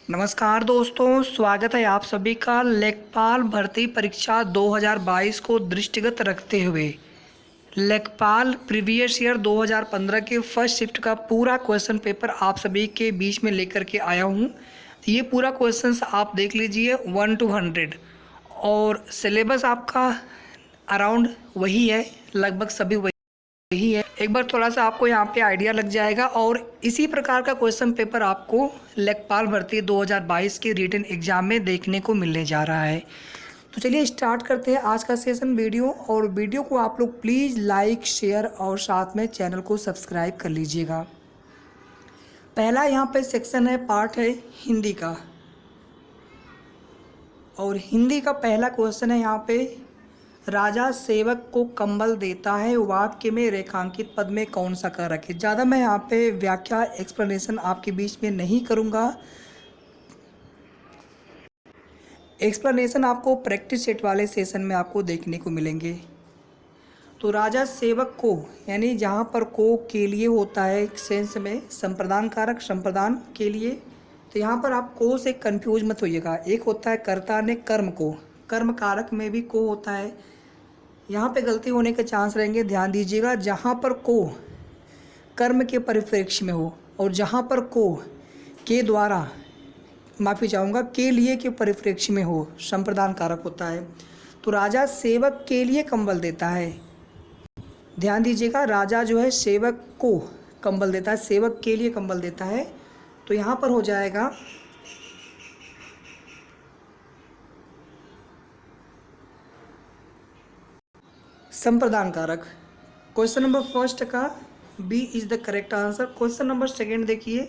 नमस्कार दोस्तों, स्वागत है आप सभी का। लेखपाल भर्ती परीक्षा 2022 को दृष्टिगत रखते हुए लेखपाल प्रीवियस ईयर 2015 के फर्स्ट शिफ्ट का पूरा क्वेश्चन पेपर आप सभी के बीच में लेकर के आया हूँ। ये पूरा क्वेश्चंस आप देख लीजिए 1 to 100 और सिलेबस आपका अराउंड वही है, लगभग सभी वही है। एक बार थोड़ा सा आपको यहाँ पे आइडिया लग जाएगा और इसी प्रकार का क्वेश्चन पेपर आपको लेखपाल भर्ती 2022 के रिटन एग्जाम में देखने को मिलने जा रहा है। तो चलिए स्टार्ट करते हैं आज का सेशन वीडियो। और वीडियो को आप लोग प्लीज़ लाइक, शेयर और साथ में चैनल को सब्सक्राइब कर लीजिएगा। पहला यहाँ पे सेक्शन है, पार्ट है हिंदी का, और हिंदी का पहला क्वेश्चन है यहाँ पे, राजा सेवक को कंबल देता है, वाक्य में रेखांकित पद में कौन सा कारक है। ज़्यादा मैं यहाँ पे व्याख्या एक्सप्लेनेशन आपके बीच में नहीं करूँगा। एक्सप्लेनेशन आपको प्रैक्टिस सेट वाले सेशन में आपको देखने को मिलेंगे। तो राजा सेवक को, यानी जहाँ पर को के लिए होता है सेंस में संप्रदान कारक, संप्रदान के लिए, तो यहाँ पर आप को से कंफ्यूज मत होइएगा। एक होता है कर्ता ने कर्म को, कर्म कारक में भी को होता है, यहाँ पे गलती होने के चांस रहेंगे, ध्यान दीजिएगा। जहाँ पर को कर्म के परिप्रेक्ष्य में हो और जहाँ पर को के द्वारा, माफ़ी चाहूँगा, के लिए के परिप्रेक्ष्य में हो, संप्रदान कारक होता है। तो राजा सेवक के लिए कंबल देता है, ध्यान दीजिएगा, राजा जो है सेवक को कंबल देता है, सेवक के लिए कंबल देता है। तो यहाँ पर हो जाएगा संप्रदान कारक। क्वेश्चन नंबर फर्स्ट का B is the correct answer. Question number second देखिए,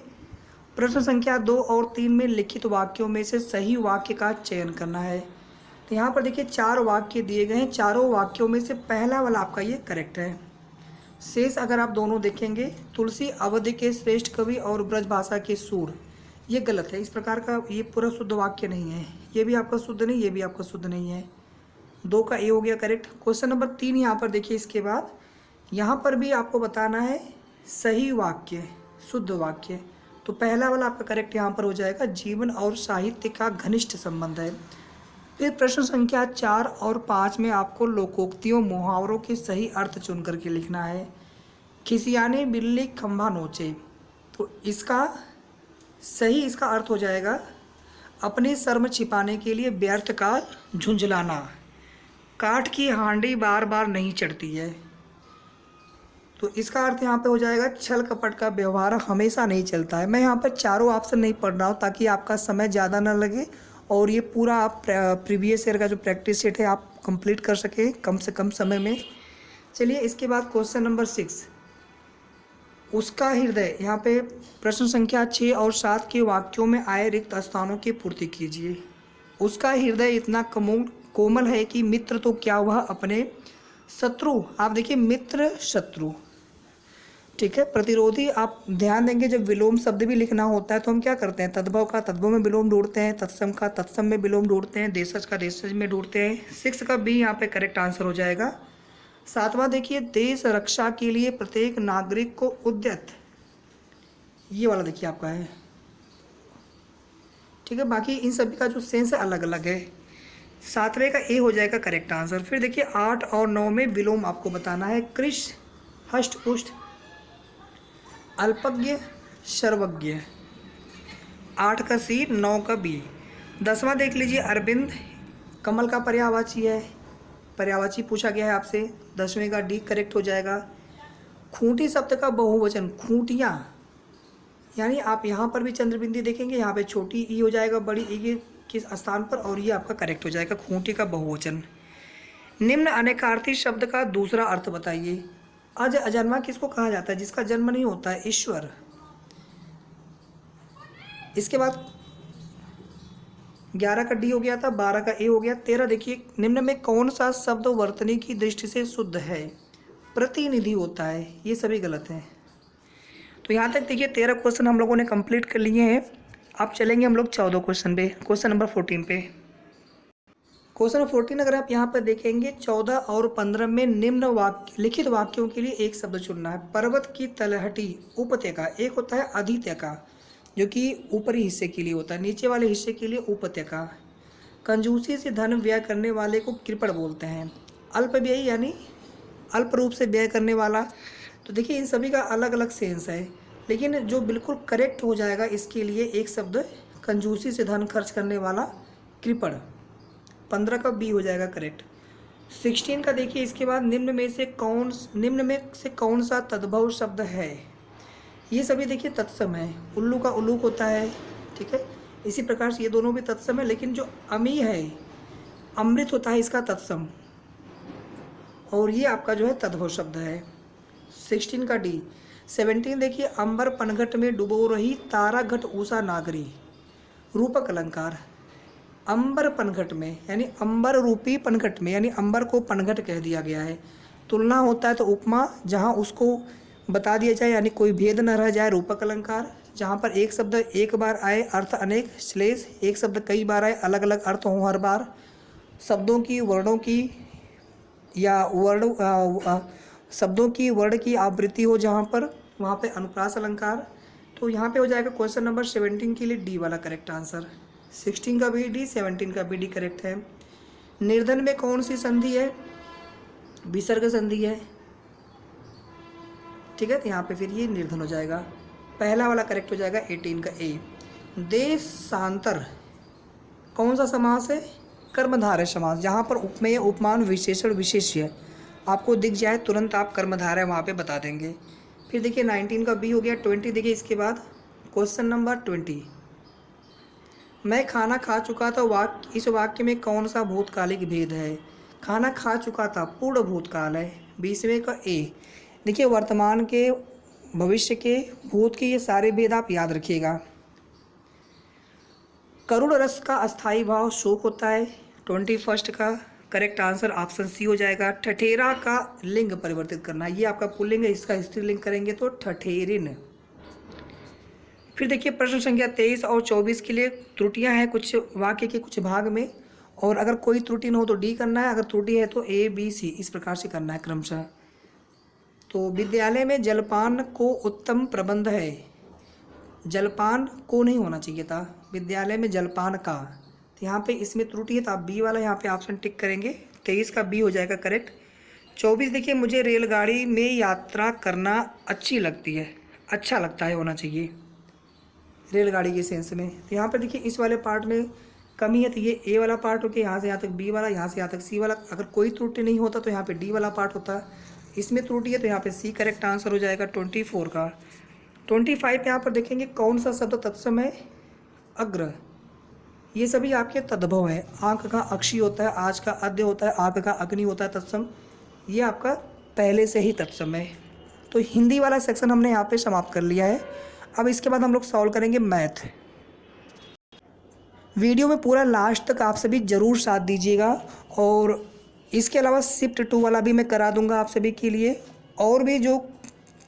प्रश्न संख्या 2 और 3 में लिखित वाक्यों में से सही वाक्य का चयन करना है। तो यहाँ पर देखिए 4 वाक्य दिए गए हैं, चारों वाक्यों में से पहला वाला आपका ये करेक्ट है। शेष अगर आप दोनों देखेंगे, तुलसी अवधि के श्रेष्ठ कवि और ब्रजभाषा के सूर, ये गलत है। इस प्रकार का ये पूरा शुद्ध वाक्य नहीं है, ये भी आपका शुद्ध नहीं, ये भी आपका शुद्ध नहीं है। 2 का ए हो गया करेक्ट। क्वेश्चन नंबर 3 यहाँ पर देखिए, इसके बाद यहाँ पर भी आपको बताना है सही वाक्य, शुद्ध वाक्य। तो पहला वाला आपका करेक्ट यहाँ पर हो जाएगा, जीवन और साहित्य का घनिष्ठ संबंध है। फिर प्रश्न संख्या 4 और 5 में आपको लोकोक्तियों, मुहावरों के सही अर्थ चुन करके लिखना है। खिसियाने बिल्ली खंभा नोचे, तो इसका सही इसका अर्थ हो जाएगा, अपनी शर्म छिपाने के लिए व्यर्थ का झुंझलाना। काठ की हांडी बार बार नहीं चढ़ती है, तो इसका अर्थ यहाँ पे हो जाएगा, छल कपट का व्यवहार हमेशा नहीं चलता है। मैं यहाँ पर चारों ऑप्शन नहीं पढ़ रहा हूँ ताकि आपका समय ज़्यादा ना लगे और ये पूरा आप प्रीवियस ईयर का जो प्रैक्टिस सेट है आप कंप्लीट कर सकें कम से कम समय में। चलिए इसके बाद क्वेश्चन नंबर 6, उसका हृदय, यहाँ पे प्रश्न संख्या 6 और 7 के वाक्यों में आए रिक्त स्थानों की पूर्ति कीजिए। उसका हृदय इतना कोमल है कि मित्र तो क्या वह अपने शत्रु, आप देखिए मित्र शत्रु, ठीक है, प्रतिरोधी। आप ध्यान देंगे जब विलोम शब्द भी लिखना होता है तो हम क्या करते हैं, तद्भव का तद्भव में विलोम ढूंढते हैं, तत्सम का तत्सम में विलोम ढूंढते हैं, देशज का देशज में ढूंढते हैं। 6 का बी यहाँ पे करेक्ट आंसर हो जाएगा। 7वां देखिए, देश रक्षा के लिए प्रत्येक नागरिक को उद्यत, ये वाला देखिए आपका है, ठीक है। बाकी इन सभी का जो सेंस है अलग अलग है। 7वें का ए हो जाएगा करेक्ट आंसर। फिर देखिए 8 और 9 में विलोम आपको बताना है। कृष, हष्ट पुष्ट, अल्पज्ञ, सर्वज्ञ। 8 का सी, 9 का बी। 10वां देख लीजिए, अरविंद कमल का पर्यायवाची है, पर्यायवाची पूछा गया है आपसे। 10वें का डी करेक्ट हो जाएगा। खूंटी शब्द का बहुवचन, खूंटियाँ, यानी आप यहाँ पर भी चंद्रबिंदी देखेंगे, यहाँ पे छोटी ई हो जाएगा, बड़ी ई के किस स्थान पर, और ये आपका करेक्ट हो जाएगा, खूंटी का बहुवचन। निम्न अनेकार्थी शब्द का दूसरा अर्थ बताइए। अज अजन्मा किसको कहा जाता है, जिसका जन्म नहीं होता है, ईश्वर। इसके बाद 11 का डी हो गया था, 12 का ए हो गया। 13 देखिए, निम्न में कौन सा शब्द वर्तनी की दृष्टि से शुद्ध है, प्रतिनिधि होता है, ये सभी गलत हैं। तो यहाँ तक देखिए 13 क्वेश्चन हम लोगों ने कंप्लीट कर लिए हैं। अब चलेंगे हम लोग 14 क्वेश्चन पे, क्वेश्चन नंबर 14 पे। क्वेश्चन नंबर 14 अगर आप यहाँ पर देखेंगे, 14 और 15 में निम्न वाक्य, लिखित वाक्यों के लिए एक शब्द चुनना है। पर्वत की तलहटी उपत्यका, एक होता है अधित्यका, जो कि ऊपरी हिस्से के लिए होता है, नीचे वाले हिस्से के लिए उपत्यका। कंजूसी से धन व्यय करने वाले को कृपण बोलते हैं। अल्पव्ययी यानी अल्प रूप से व्यय करने वाला। तो देखिए इन सभी का अलग अलग सेंस है, लेकिन जो बिल्कुल करेक्ट हो जाएगा इसके लिए एक शब्द कंजूसी से धन खर्च करने वाला, कृपण। 15 का बी हो जाएगा करेक्ट। 16 का देखिए इसके बाद निम्न में से कौन सा तद्भव शब्द है। ये सभी देखिए तत्सम है। उल्लू का उल्लूक होता है, ठीक है। इसी प्रकार से ये दोनों भी तत्सम है, लेकिन जो अमी है, अमृत होता है इसका तत्सम, और ये आपका जो है तद्भव शब्द है। 16 का डी। 17 देखिए अंबर पनघट में डुबो रही तारा घट उषा नागरी, रूपक अलंकार। अंबर पनघट में यानी अंबर रूपी पनघट में, यानी अंबर को पनघट कह दिया गया है। तुलना होता है तो उपमा, जहाँ उसको बता दिया जाए यानी कोई भेद न रह जाए, रूपक अलंकार। जहाँ पर एक शब्द एक बार आए अर्थ अनेक, श्लेष। एक शब्द कई बार आए अलग अलग अर्थ हों हर बार। शब्दों की वर्णों की या शब्दों की वर्ण की आवृत्ति हो जहाँ पर, वहाँ पे अनुप्रास अलंकार। तो यहाँ पे हो जाएगा क्वेश्चन नंबर 17 के लिए डी वाला करेक्ट आंसर। 16 का भी डी, 17 का भी डी करेक्ट है। निर्धन में कौन सी संधि है? विसर्ग संधि है, ठीक है। तो यहाँ पे फिर ये निर्धन हो जाएगा। पहला वाला करेक्ट हो जाएगा 18 का ए। देशांतर कौन सा समास है? कर्मधारय समास। जहाँ पर उपमेय उपमान विशेषण विशेष्य आपको दिख जाए तुरंत आप कर्मधारय वहाँ पे बता देंगे। फिर देखिए 19 का बी हो गया। 20 देखिए इसके बाद क्वेश्चन नंबर 20। मैं खाना खा चुका था, इस वाक्य में कौन सा भूतकालिक भेद है? खाना खा चुका था पूर्ण भूतकाल है। 20वें का ए। देखिए वर्तमान के, भविष्य के, भूत के, ये सारे भेद आप याद रखिएगा। करुण रस का अस्थाई भाव शोक होता है। 21 का करेक्ट आंसर ऑप्शन सी हो जाएगा। ठठेरा का लिंग परिवर्तित करना, ये आपका पुल्लिंग है, इसका स्त्रीलिंग करेंगे तो ठठेरिन। फिर देखिए प्रश्न संख्या 23 और 24 के लिए त्रुटियां हैं कुछ वाक्य के कुछ भाग में, और अगर कोई त्रुटि न हो तो डी करना है, अगर त्रुटि है तो ए बी सी इस प्रकार से करना है क्रमशः। तो विद्यालय में जलपान को उत्तम प्रबंध है। जलपान को नहीं होना चाहिए था, विद्यालय में जलपान का। तो यहाँ पे इसमें त्रुटि है तो आप बी वाला यहाँ पे ऑप्शन टिक करेंगे। 23 का बी हो जाएगा करेक्ट। 24 देखिए मुझे रेलगाड़ी में यात्रा करना अच्छी लगती है, अच्छा लगता है होना चाहिए रेलगाड़ी के सेंस में। तो यहाँ पर देखिए इस वाले पार्ट में कमी है, तो ये ए वाला पार्ट होकर यहाँ से यहाँ तक बी वाला, यहाँ से यहाँ तक सी वाला। अगर कोई त्रुटि नहीं होता तो यहाँ पे डी वाला पार्ट होता। इसमें त्रुटि है तो यहाँ पे सी करेक्ट आंसर हो जाएगा 24 का। 25 यहाँ पर देखेंगे कौन सा शब्द तत्सम है? अग्र। ये सभी आपके तद्भव है। आंख का अक्षी होता है, आज का अद्य होता है, आंख का अग्नि होता है तत्सम। ये आपका पहले से ही तत्सम है। तो हिंदी वाला सेक्शन हमने यहाँ पे समाप्त कर लिया है। अब इसके बाद हम लोग सॉल्व करेंगे मैथ। वीडियो में पूरा लास्ट तक आप सभी ज़रूर साथ दीजिएगा, और इसके अलावा शिफ्ट 2 वाला भी मैं करा दूंगा आप सभी के लिए। और भी जो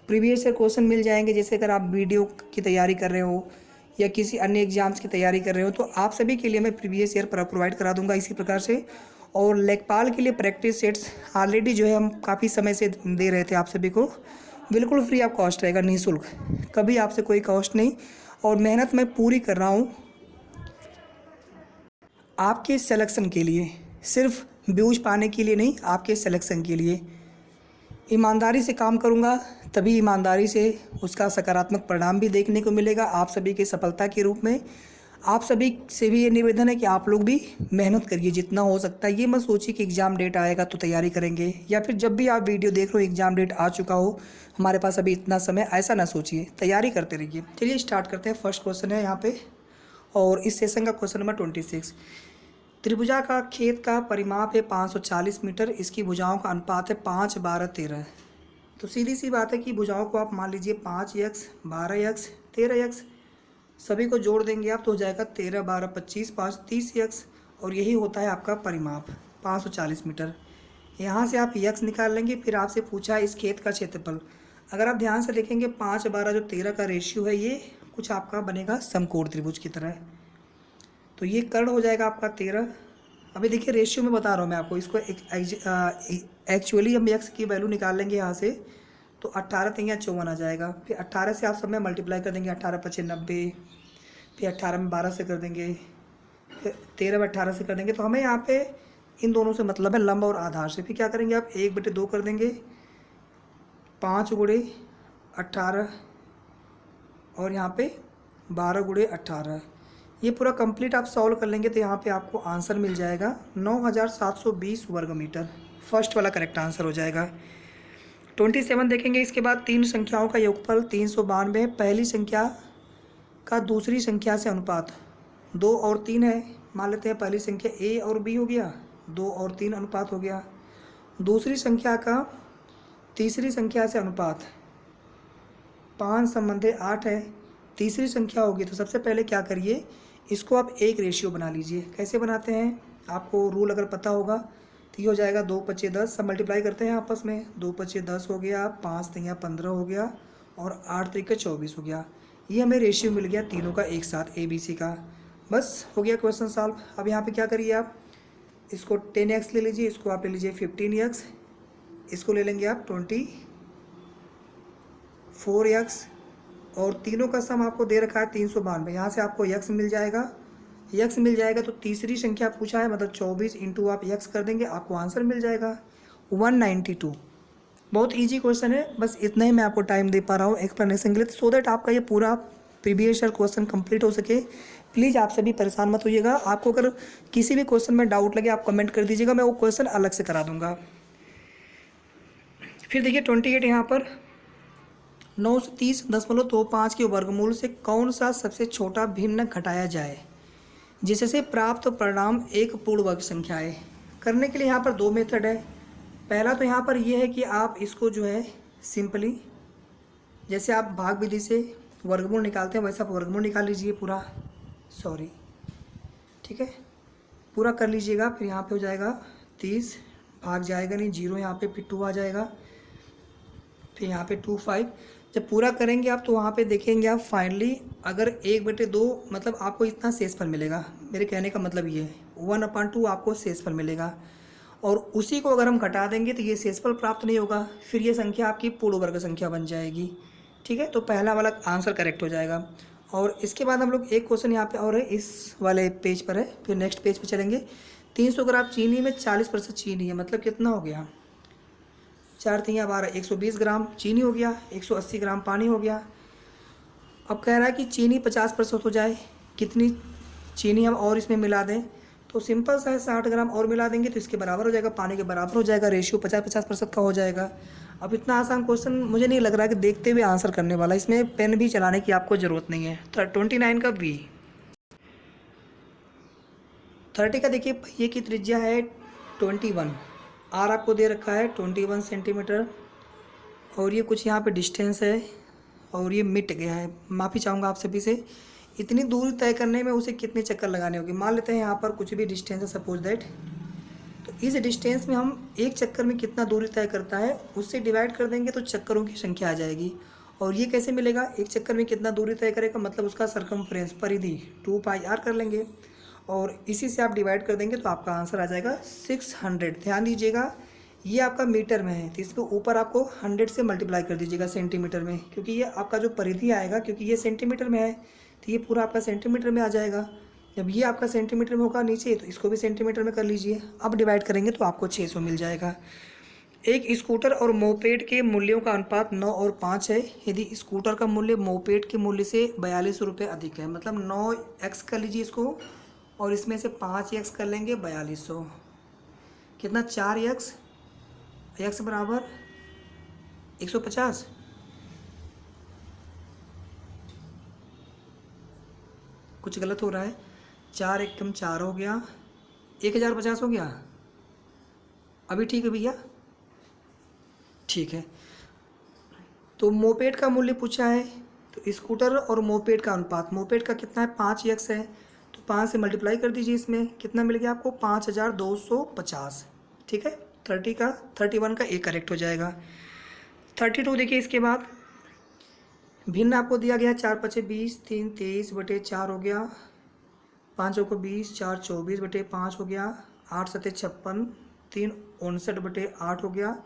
प्रीवियस ईयर क्वेश्चन मिल जाएंगे, जैसे अगर आप वीडियो की तैयारी कर रहे हो या किसी अन्य एग्जाम्स की तैयारी कर रहे हो तो आप सभी के लिए मैं प्रीवियस ईयर प्रोवाइड करा दूंगा इसी प्रकार से। और लेखपाल के लिए प्रैक्टिस सेट्स ऑलरेडी जो है हम काफ़ी समय से दे रहे थे आप सभी को, बिल्कुल फ्री ऑफ कॉस्ट रहेगा, निःशुल्क, कभी आपसे कोई कॉस्ट नहीं। और मेहनत मैं पूरी कर रहा हूँ आपके सिलेक्शन के लिए, सिर्फ व्यूज पाने के लिए नहीं, आपके सिलेक्शन के लिए। ईमानदारी से काम करूँगा तभी ईमानदारी से उसका सकारात्मक परिणाम भी देखने को मिलेगा आप सभी की सफलता के रूप में। आप सभी से भी ये निवेदन है कि आप लोग भी मेहनत करिए जितना हो सकता है। ये मत सोचिए कि एग्ज़ाम डेट आएगा तो तैयारी करेंगे, या फिर जब भी आप वीडियो देख रहे हो एग्ज़ाम डेट आ चुका हो, हमारे पास अभी इतना समय, ऐसा ना सोचिए, तैयारी करते रहिए। चलिए स्टार्ट करते हैं। फर्स्ट क्वेश्चन है यहाँ पे, और इस सेशन का क्वेश्चन नंबर 26। त्रिभुजा का खेत का परिमाप है 540 मीटर, इसकी भुजाओं का अनुपात है 5, 12, 13। तो सीधी सी बात है कि भुजाओं को आप मान लीजिए 5x, 12x, 13x, सभी को जोड़ देंगे आप तो हो जाएगा 13, 12, 25, 5, 30x, और यही होता है आपका परिमाप 540 मीटर। यहाँ से आप x निकाल लेंगे। फिर आपसे पूछा है इस खेत का क्षेत्रफल। अगर आप ध्यान से देखेंगे 5, 12 जो 13 का रेशियो है, ये कुछ आपका बनेगा समकोण त्रिभुज की तरह। तो ये कर्ण हो जाएगा आपका 13। अभी देखिए रेशियो में बता रहा हूँ मैं आपको, इसको एक्चुअली हम x की वैल्यू निकाल लेंगे यहाँ से, तो 18 तिया 54 आ जाएगा। फिर 18 से आप सब में मल्टीप्लाई कर देंगे, 18 पचे 90, फिर 18 में 12 से कर देंगे, फिर 13 में 18 से कर देंगे। तो हमें यहाँ पे इन दोनों से मतलब है, लंब और आधार से। फिर क्या करेंगे आप 1/2 कर देंगे, 5 गुणे 18 और यहाँ पे 12 गुणे 18। ये पूरा कंप्लीट आप सॉल्व कर लेंगे तो यहाँ पे आपको आंसर मिल जाएगा 9720 वर्ग मीटर। फर्स्ट वाला करेक्ट आंसर हो जाएगा। 27 देखेंगे। इसके बाद तीन संख्याओं का योगफल 392। पहली संख्या का दूसरी संख्या से अनुपात 2 और 3 है। मान लेते हैं पहली संख्या A और B हो गया, 2 और 3 अनुपात हो गया। दूसरी संख्या का तीसरी संख्या से अनुपात 5 संबंधे 8 है। तीसरी संख्या होगी तो सबसे पहले क्या करिए, इसको आप एक रेशियो बना लीजिए। कैसे बनाते हैं, आपको रूल अगर पता होगा तो ये हो जाएगा 2 पचे 10, सब मल्टीप्लाई करते हैं आपस में। 2 पचे 10 हो गया, 5 तिया 15 हो गया और 8 त्रिके 24 हो गया। ये हमें रेशियो मिल गया तीनों का एक साथ, ABC का। बस हो गया क्वेश्चन सॉल्व। अब यहाँ पे क्या करिए आप, इसको 10x ले लीजिए, इसको आप ले लीजिए 15x, इसको ले लेंगे आप 24x और तीनों का सम आपको दे रखा है 392। यहाँ से आपको x मिल जाएगा, x मिल जाएगा। तो तीसरी संख्या पूछा है मतलब 24 इंटू आप x कर देंगे, आपको आंसर मिल जाएगा 192। बहुत इजी क्वेश्चन है, बस इतना ही मैं आपको टाइम दे पा रहा हूँ एक्सप्लेनेशन के लिए, सो दैट आपका ये पूरा प्रीवियस ईयर क्वेश्चन कंप्लीट हो सके। प्लीज़ आप सभी परेशान मत होइएगा। आपको अगर किसी भी क्वेश्चन में डाउट लगे आप कमेंट कर दीजिएगा, मैं वो क्वेश्चन अलग से करा दूंगा। फिर देखिए 28 यहाँ पर 930.25 के वर्गमूल से कौन सा सबसे छोटा भिन्न घटाया जाए जिससे प्राप्त परिणाम एक पूर्ण वर्ग संख्या है। करने के लिए यहाँ पर दो मेथड है। पहला तो यहाँ पर यह है कि आप इसको जो है सिंपली, जैसे आप भाग विधि से वर्गमूल निकालते हैं वैसा वर्गमूल निकाल लीजिए पूरा, ठीक है, पूरा कर लीजिएगा। फिर यहाँ पे हो जाएगा 30, भाग जाएगा नहीं, 0 यहाँ पे, फिर 2 आ जाएगा, फिर यहाँ पे 25। जब पूरा करेंगे आप तो वहाँ पे देखेंगे आप फाइनली अगर 1/2 मतलब आपको इतना शेषफल मिलेगा। मेरे कहने का मतलब ये है 1/2 आपको शेषफल मिलेगा और उसी को अगर हम घटा देंगे तो ये शेषफल प्राप्त नहीं होगा, फिर ये संख्या आपकी पूर्ण वर्ग संख्या बन जाएगी। ठीक है, तो पहला वाला आंसर करेक्ट हो जाएगा। और इसके बाद हम लोग एक क्वेश्चन यहाँ पे और है, इस वाले पेज पर है, फिर नेक्स्ट पेज पे चलेंगे। 300 ग्राम चीनी में 40% चीनी है, मतलब कितना हो गया, 4 तिया 12, 120 ग्राम चीनी हो गया, 180 ग्राम पानी हो गया। अब कह रहा है कि चीनी 50% हो जाए, कितनी चीनी हम और इसमें मिला दें, तो सिंपल सा है 60 ग्राम और मिला देंगे तो इसके बराबर हो जाएगा, पानी के बराबर हो जाएगा, रेशियो 50-50% का हो जाएगा। अब इतना आसान क्वेश्चन मुझे नहीं लग रहा है कि देखते हुए आंसर करने वाला, इसमें पेन भी चलाने की आपको ज़रूरत नहीं है। 29 का बी। 30 का देखिए पहिए की त्रिज्या है 21, आर आपको दे रखा है 21 सेंटीमीटर और ये कुछ यहाँ पे डिस्टेंस है और ये मिट गया है। माफ़ी चाहूँगा आप सभी से, इतनी दूरी तय करने में उसे कितने चक्कर लगाने होंगे। मान लेते हैं यहाँ पर कुछ भी डिस्टेंस है सपोज दैट, तो इस डिस्टेंस में हम एक चक्कर में कितना दूरी तय करता है उससे डिवाइड कर देंगे तो चक्करों की संख्या आ जाएगी। और ये कैसे मिलेगा, एक चक्कर में कितना दूरी तय करेगा मतलब उसका सरकमफ्रेंस परिधि 2πr कर लेंगे और इसी से आप डिवाइड कर देंगे तो आपका आंसर आ जाएगा 600। ध्यान दीजिएगा ये आपका मीटर में है तो इसको ऊपर आपको 100 से मल्टीप्लाई कर दीजिएगा सेंटीमीटर में, क्योंकि ये आपका जो परिधि आएगा, क्योंकि ये सेंटीमीटर में है तो ये पूरा आपका सेंटीमीटर में आ जाएगा। जब ये आपका सेंटीमीटर में होगा नीचे तो इसको भी सेंटीमीटर में कर लीजिए। अब डिवाइड करेंगे तो आपको 600 मिल जाएगा। एक स्कूटर और मोपेड के मूल्यों का अनुपात 9 और 5 है। यदि स्कूटर का मूल्य मोपेड के मूल्य से 42 रुपये अधिक है, मतलब 9x कर लीजिए इसको और इसमें से 5x कर लेंगे 4200, कितना 4x, x बराबर 150, कुछ गलत हो रहा है, 4 एकम 4 हो गया, 1050 हो गया। अभी ठीक है भैया, ठीक है। तो मोपेड का मूल्य पूछा है तो स्कूटर और मोपेड का अनुपात, मोपेड का कितना है 5x है तो 5 से मल्टीप्लाई कर दीजिए, इसमें कितना मिल गया आपको 5250। ठीक है, 31 का एक करेक्ट हो जाएगा। 32 देखिए इसके बाद भिन्न आपको दिया गया 4 पचे 20, 3 23/4 हो गया, 5 को 20, 4 24/5 हो गया, 8 सते 56, 3 59/8 हो गया,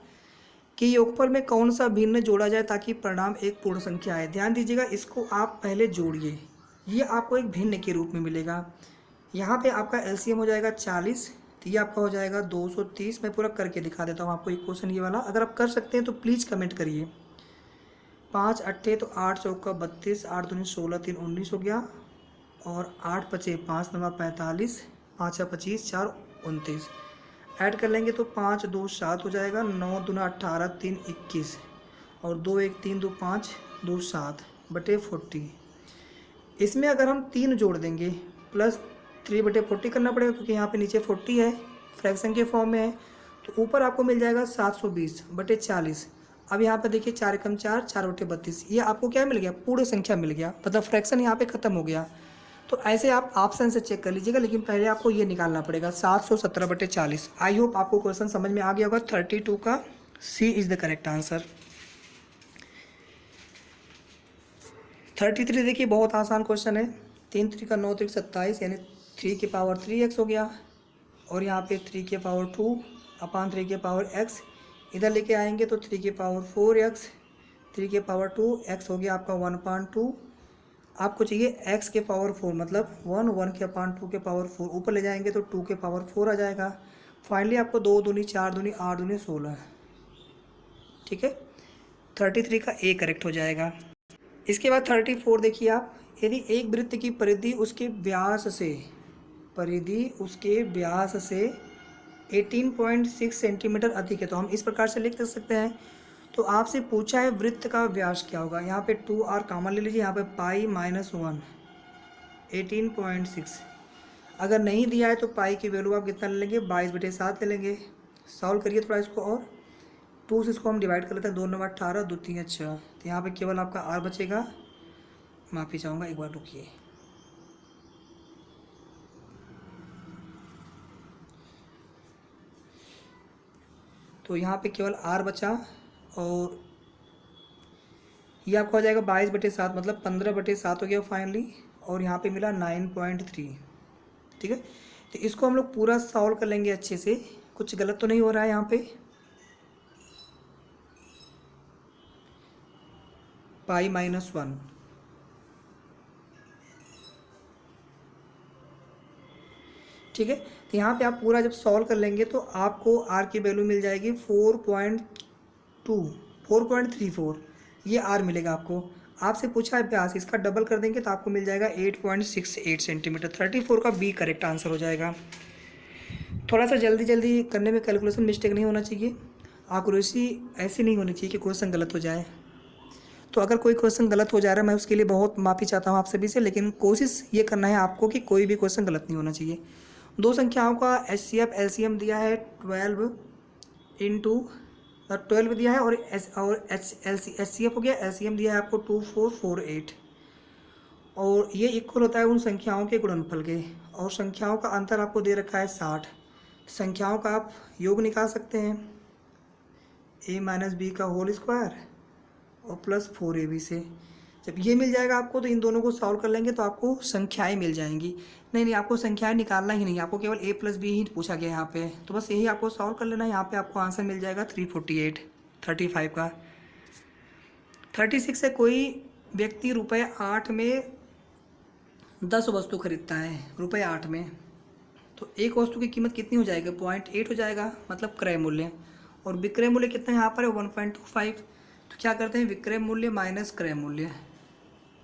कि योगफल में कौन सा भिन्न जोड़ा जाए ताकि परिणाम एक पूर्ण संख्या आए। ध्यान दीजिएगा, इसको आप पहले जोड़िए, ये आपको एक भिन्न के रूप में मिलेगा। यहाँ पे आपका एलसीएम हो जाएगा 40, तो ये आपका हो जाएगा 230। मैं पूरा करके दिखा देता हूँ आपको एक क्वेश्चन ये वाला, अगर आप कर सकते हैं तो प्लीज़ कमेंट करिए। 5 अट्ठे तो 8 चौका 32, 8 दूनी 16, 3 19 हो गया, और 8 पचे 5 नवा 45, 5 25 4 29। ऐड कर लेंगे तो 5 2 7 हो जाएगा, 9 दूना 18, 3 21, और 2 1 3 2 5 2 7 बटे 40। इसमें अगर हम 3 जोड़ देंगे प्लस 3 बटे 40 करना पड़ेगा, क्योंकि यहाँ पे नीचे 40 है, फ्रैक्शन के फॉर्म में है, तो ऊपर आपको मिल जाएगा 720 बटे 40। अब यहाँ पे देखिए 4 एकम 4, 4 बटे 32, ये आपको क्या मिल गया, पूर्ण संख्या मिल गया, मतलब फ्रैक्शन यहाँ पे ख़त्म हो गया। तो ऐसे आप ऑप्शन से चेक कर लीजिएगा, लेकिन पहले आपको ये निकालना पड़ेगा 717 बटे 40। आई होप आपको क्वेश्चन समझ में आ गया होगा। 32 का सी इज़ द करेक्ट आंसर। 33 देखिए बहुत आसान क्वेश्चन है। 3 3 का 9 3 27, यानी 3 की पावर 3x हो गया, और यहाँ पे 3 की पावर 2 अपान 3 की पावर x, इधर लेके आएंगे तो 3 की पावर 4x, 3 की पावर 2x हो गया आपका 1/2। आपको चाहिए x के पावर 4, मतलब 1 1 के अपान 2 के पावर 4, ऊपर ले जाएंगे तो 2 के पावर 4 आ जाएगा। फाइनली आपको 2 दूनी 4 दूनी 8 दूनी 16, ठीक है। 33 का ए करेक्ट हो जाएगा। इसके बाद 34 देखिए आप, यदि एक वृत्त की परिधि उसके व्यास से 18.6 सेंटीमीटर अधिक है, तो हम इस प्रकार से लिख सकते हैं। तो आपसे पूछा है वृत्त का व्यास क्या होगा, यहाँ पे 2r कॉमन ले लीजिए, यहाँ पे पाई माइनस 1 18.6। अगर नहीं दिया है तो पाई की वैल्यू आप कितना ले लेंगे, 22/7 ले लेंगे। सॉल्व करिए थोड़ा इसको, और 2 से इसको हम डिवाइड कर लेते हैं, 2 9 18, 2 3 6, तो यहाँ पे केवल आपका r बचेगा। माफ़ी चाहूँगा, एक बार रुकिए। तो यहाँ पे केवल r बचा, और ये आपका हो जाएगा 22/7, मतलब 15/7 हो गया फाइनली, और यहाँ पे मिला 9.3, ठीक है। तो इसको हम लोग पूरा सॉल्व कर लेंगे अच्छे से, कुछ गलत तो नहीं हो रहा है यहाँ पे। पाई माइनस 1, ठीक है। तो यहाँ पे आप पूरा जब सॉल्व कर लेंगे तो आपको r की वैल्यू मिल जाएगी 4.34, ये r मिलेगा आपको। आपसे पूछा है व्यास, इसका डबल कर देंगे तो आपको मिल जाएगा 8.68 सेंटीमीटर। 34 का बी करेक्ट आंसर हो जाएगा। थोड़ा सा जल्दी जल्दी करने में कैलकुलेशन मिस्टेक नहीं होना चाहिए, एक्यूरेसी ऐसी नहीं होनी चाहिए कि क्वेश्चन गलत हो जाए। तो अगर कोई क्वेश्चन गलत हो जा रहा है, मैं उसके लिए बहुत माफ़ी चाहता हूँ आप सभी से, लेकिन कोशिश ये करना है आपको कि कोई भी क्वेश्चन गलत नहीं होना चाहिए। दो संख्याओं का HCF LCM दिया है 12 दिया है, और HCF हो गया, LCM दिया है आपको 2448, और ये इक्वल होता है उन संख्याओं के गुणनफल के, और संख्याओं का अंतर आपको दे रखा है 60। संख्याओं का आप योग निकाल सकते हैं, a माइनस बी का होल स्क्वायर और प्लस 4ab से। जब ये मिल जाएगा आपको तो इन दोनों को सॉल्व कर लेंगे तो आपको संख्याएं मिल जाएंगी। नहीं, आपको संख्याएं निकालना ही नहीं, आपको केवल a प्लस बी ही पूछा गया यहाँ पे, तो बस यही आपको सॉल्व कर लेना है। यहाँ पे आपको आंसर मिल जाएगा 348। 35 का 36 से कोई व्यक्ति रुपये 8 में 10 वस्तु खरीदता है, रुपये 8 में, तो एक वस्तु की कीमत कितनी हो जाएगी, 0.8 हो जाएगा, मतलब क्रय मूल्य। और विक्रय मूल्य कितना यहाँ पर है, 1.25। तो क्या करते हैं, विक्रय मूल्य माइनस क्रय मूल्य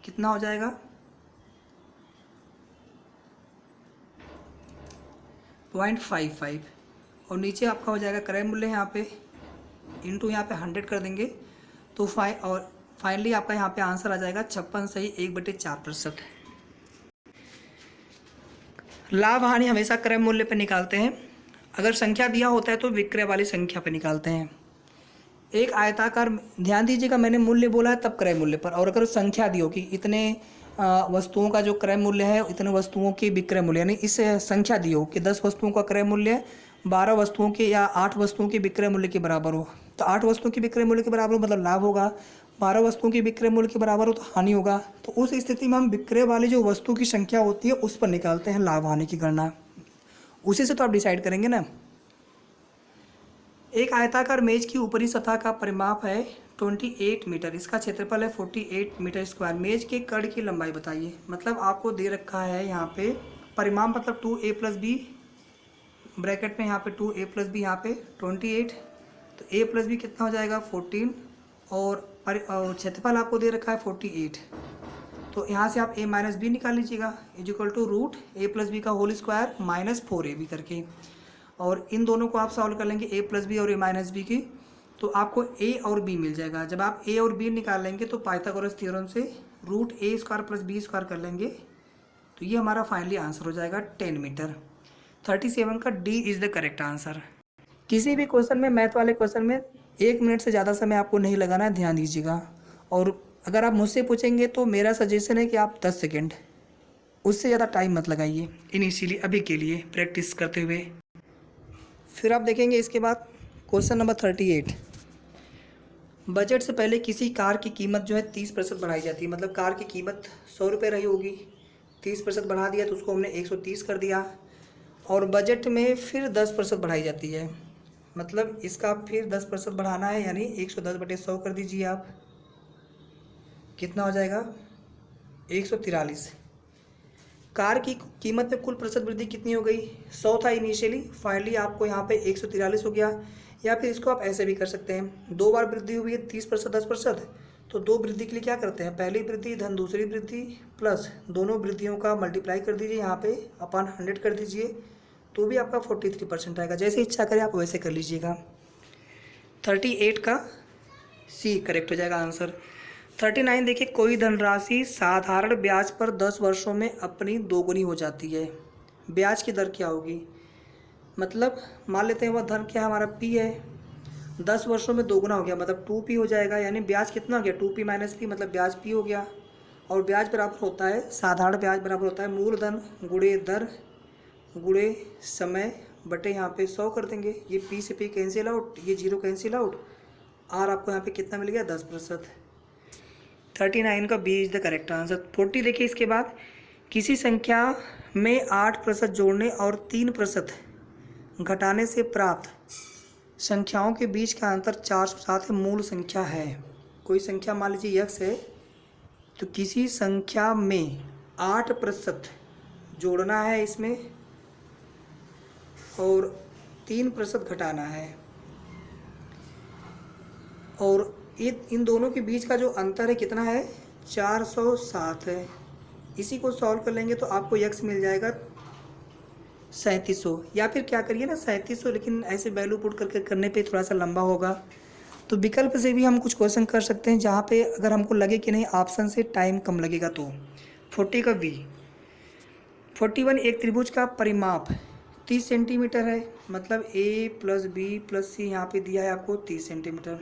कितना हो जाएगा, 0.55, और नीचे आपका हो जाएगा क्रय मूल्य यहाँ पे इंटू यहाँ पे 100 कर देंगे तो फाइनली आपका यहाँ पे आंसर आ जाएगा 56 सही 1/4%। लाभ हानि हमेशा क्रय मूल्य पर निकालते हैं, अगर संख्या दिया होता है तो विक्रय वाली संख्या पर निकालते हैं। एक आयताकार, ध्यान दीजिएगा मैंने मूल्य बोला है तब क्रय मूल्य पर, और अगर संख्या दी हो कि इतने वस्तुओं का जो क्रय मूल्य है इतने वस्तुओं की विक्रय मूल्य, यानी इस संख्या दी हो कि 10 वस्तुओं का क्रय मूल्य 12 वस्तुओं के या 8 वस्तुओं के विक्रय मूल्य के बराबर हो, तो 8 वस्तुओं के विक्रय मूल्य के बराबर हो मतलब लाभ होगा, 12 वस्तुओं के विक्रय मूल्य के बराबर हो तो हानि होगा। तो उस स्थिति में हम विक्रय वाली जो वस्तु की संख्या होती है उस पर निकालते हैं लाभ हानि की गणना, उसी से तो आप डिसाइड करेंगे ना। एक आयताकार मेज की ऊपरी सतह का परिमाप है 28 मीटर, इसका क्षेत्रफल है 48 मीटर स्क्वायर। मेज के कड़ की लंबाई बताइए। मतलब आपको दे रखा है यहाँ पे परिमाप, मतलब 2a + b ब्रैकेट में यहाँ पे 2a + b यहाँ पे 28, तो a + b कितना हो जाएगा 14, और क्षेत्रफल आपको दे रखा है 48। तो यहाँ से आप a - b निकाल लीजिएगा, equal to root a + b का होल स्क्वायर माइनस 4ab करके, और इन दोनों को आप सॉल्व कर लेंगे a + b और a - b की, तो आपको a और b मिल जाएगा। जब आप a और b निकाल लेंगे तो पाइथागोरस थ्योरम से रूट a² + b² कर लेंगे, तो ये हमारा फाइनली आंसर हो जाएगा 10 मीटर। 37 का D is the correct answer. किसी भी क्वेश्चन में, मैथ वाले क्वेश्चन में 1 मिनट से ज़्यादा समय आपको नहीं लगाना है, ध्यान दीजिएगा। और अगर आप मुझसे पूछेंगे तो मेरा सजेशन है कि आप 10 सेकेंड, उससे ज़्यादा टाइम मत लगाइए इनिशियली, अभी के लिए प्रैक्टिस करते हुए। फिर आप देखेंगे इसके बाद क्वेश्चन नंबर 38। बजट से पहले किसी कार की कीमत जो है 30% बढ़ाई जाती है। मतलब कार की कीमत 100 रुपये रही होगी, 30% बढ़ा दिया तो उसको हमने 130 कर दिया, और बजट में फिर 10% बढ़ाई जाती है। मतलब इसका फिर 10% बढ़ाना है, यानी 110/100 कर दीजिए आप, कितना हो जाएगा 143। कार की कीमत में कुल प्रतिशत वृद्धि कितनी हो गई, 100 था इनिशियली, फाइनली आपको यहाँ पे 143 हो गया। या फिर इसको आप ऐसे भी कर सकते हैं, 2 बार वृद्धि हुई है 30% 10%, तो 2 वृद्धि के लिए क्या करते हैं, पहली वृद्धि धन दूसरी वृद्धि प्लस दोनों वृद्धियों का मल्टीप्लाई कर दीजिए, यहाँ पे अपन 100 कर दीजिए, तो भी आपका 43% आएगा। जैसे इच्छा करें आप वैसे कर लीजिएगा। 38 का सी करेक्ट हो जाएगा आंसर। 39 देखिए, कोई धनराशि साधारण ब्याज पर 10 वर्षों में अपनी दोगुनी हो जाती है, ब्याज की दर क्या होगी। मतलब मान लेते हैं वह धन क्या हमारा p है, 10 वर्षों में दोगुना हो गया, मतलब 2p हो जाएगा, यानी ब्याज कितना हो गया 2p - p, मतलब ब्याज p हो गया। और ब्याज बराबर होता है, साधारण ब्याज बराबर होता है मूलधन गुणे दर गुणे समय बटे यहाँ पे 100 कर देंगे। ये p से p कैंसिल आउट, ये 0 कैंसिल आउट, और आपको यहाँ पे कितना मिल गया 10%। 39 का B is the correct answer. 40 देखिए इसके बाद, किसी संख्या में 8% जोड़ने और 3% घटाने से प्राप्त संख्याओं के बीच का अंतर 407 मूल संख्या है। कोई संख्या मान लीजिए x है, तो किसी संख्या में 8% जोड़ना है इसमें और 3% घटाना है, और इन दोनों के बीच का जो अंतर है कितना है 407 है। इसी को सॉल्व कर लेंगे तो आपको x मिल जाएगा 3700, या फिर क्या करिए ना 3700, लेकिन ऐसे वैल्यू पुट करके करने पे थोड़ा सा लंबा होगा, तो विकल्प से भी हम कुछ क्वेश्चन कर सकते हैं जहाँ पे अगर हमको लगे कि नहीं ऑप्शन से टाइम कम लगेगा तो। 40 का बी। 41 एक त्रिभुज का परिमाप 30 सेंटीमीटर है, मतलब a + b + c यहाँ पे दिया है आपको 30 सेंटीमीटर।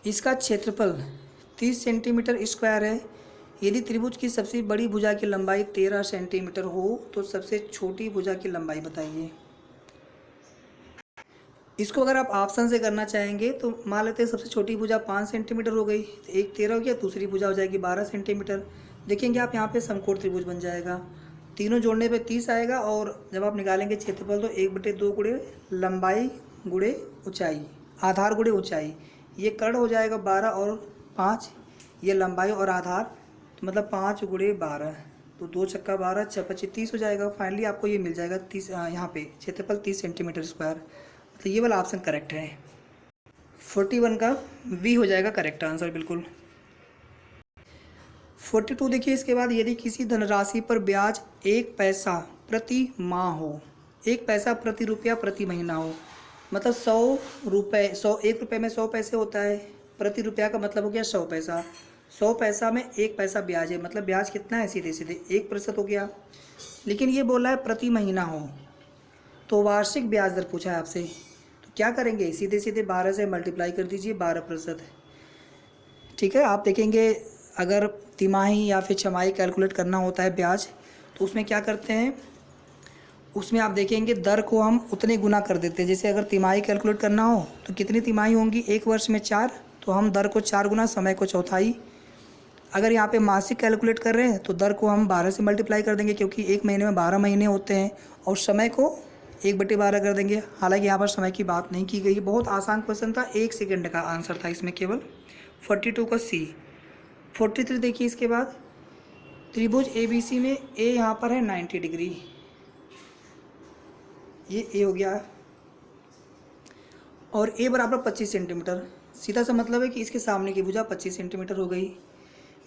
इसका क्षेत्रफल 30 सेंटीमीटर स्क्वायर है। यदि त्रिभुज की सबसे बड़ी भुजा की लंबाई 13 सेंटीमीटर हो तो सबसे छोटी भुजा की लंबाई बताइए। इसको अगर आप ऑप्शन से करना चाहेंगे तो मान लेते हैं सबसे छोटी भुजा 5 सेंटीमीटर हो गई, तो एक 13 हो गया, दूसरी भुजा हो जाएगी 12 सेंटीमीटर। देखेंगे आप यहाँ पे समकोण त्रिभुज बन जाएगा, तीनों जोड़ने पे 30 आएगा, और जब आप निकालेंगे क्षेत्रफल तो 1/2 गुणे लंबाई गुणे ऊंचाई, आधार गुणे ऊंचाई, ये कर्ण हो जाएगा 12 और 5, ये लंबाई और आधार, तो मतलब 5 गुणे 12, तो 2 छक्का 12 6 25 30 हो जाएगा। फाइनली आपको ये मिल जाएगा 30, यहाँ पे क्षेत्रफल 30 सेंटीमीटर स्क्वायर, तो ये वाला ऑप्शन करेक्ट है। 41 का बी हो जाएगा करेक्ट आंसर बिल्कुल। 42 देखिए इसके बाद, यदि किसी धनराशि पर ब्याज 1 पैसा प्रति माह हो, 1 पैसा प्रति रुपया प्रति महीना हो, मतलब 100 रुपये, 1 रुपये में 100 पैसे होता है, प्रति रुपया का मतलब हो गया 100 पैसा, 100 पैसा में 1 पैसा ब्याज है, मतलब ब्याज कितना है सीधे सीधे 1% हो गया। लेकिन ये बोला है प्रति महीना हो, तो वार्षिक ब्याज दर पूछा है आपसे, तो क्या करेंगे सीधे सीधे 12 से मल्टीप्लाई कर दीजिए 12%। ठीक है, आप देखेंगे अगर तिमाही या फिर छमाही कैलकुलेट करना होता है ब्याज, तो उसमें क्या करते हैं, उसमें आप देखेंगे दर को हम उतने गुना कर देते हैं। जैसे अगर तिमाही कैलकुलेट करना हो तो कितनी तिमाही होंगी, 1 वर्ष में 4, तो हम दर को 4 गुना, समय को चौथाई। अगर यहाँ पे मासिक कैलकुलेट कर रहे हैं तो दर को हम 12 से मल्टीप्लाई कर देंगे, क्योंकि 1 महीने में 12 महीने होते हैं, और समय को 1/12 कर देंगे। हालांकि यहाँ पर समय की बात नहीं की गई, बहुत आसान क्वेश्चन था, 1 सेकंड का आंसर था इसमें केवल। 42 का सी। 43 देखिए इसके बाद, त्रिभुज ABC में ए यहाँ पर है 90 डिग्री, ये ए हो गया, और ए बराबर 25 सेंटीमीटर। सीधा सा मतलब है कि इसके सामने की भुजा 25 सेंटीमीटर हो गई।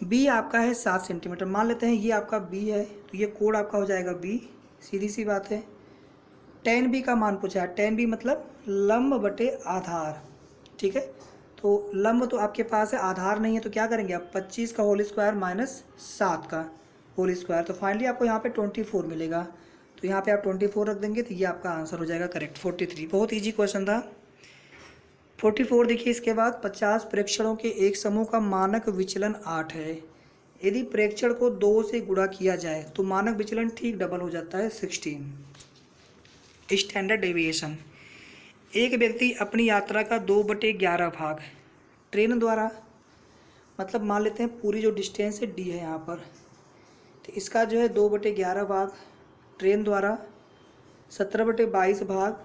बी आपका है 7 सेंटीमीटर, मान लेते हैं ये आपका बी है, तो ये कोण आपका हो जाएगा बी, सीधी सी बात है। tan बी का मान पूछा है, tan बी मतलब लंब बटे आधार, ठीक है। तो लंब तो आपके पास है, आधार नहीं है, तो क्या करेंगे आप 25 का होल स्क्वायर माइनस 7 का होल स्क्वायर, तो फाइनली आपको यहाँ पे 24 मिलेगा। तो यहाँ पे आप 24 रख देंगे, तो ये आपका आंसर हो जाएगा करेक्ट 43। बहुत ईजी क्वेश्चन था। 44 देखिए इसके बाद, 50 प्रेक्षणों के एक समूह का मानक विचलन 8 है। यदि प्रेक्षण को 2 से गुणा किया जाए तो मानक विचलन ठीक डबल हो जाता है 16। स्टैंडर्ड डेविएशन, एक व्यक्ति अपनी यात्रा का 2/11 भाग ट्रेन द्वारा, मतलब मान लेते हैं पूरी जो डिस्टेंस है डी है यहाँ पर, तो इसका जो है 2/11 भाग ट्रेन द्वारा, 17/22 भाग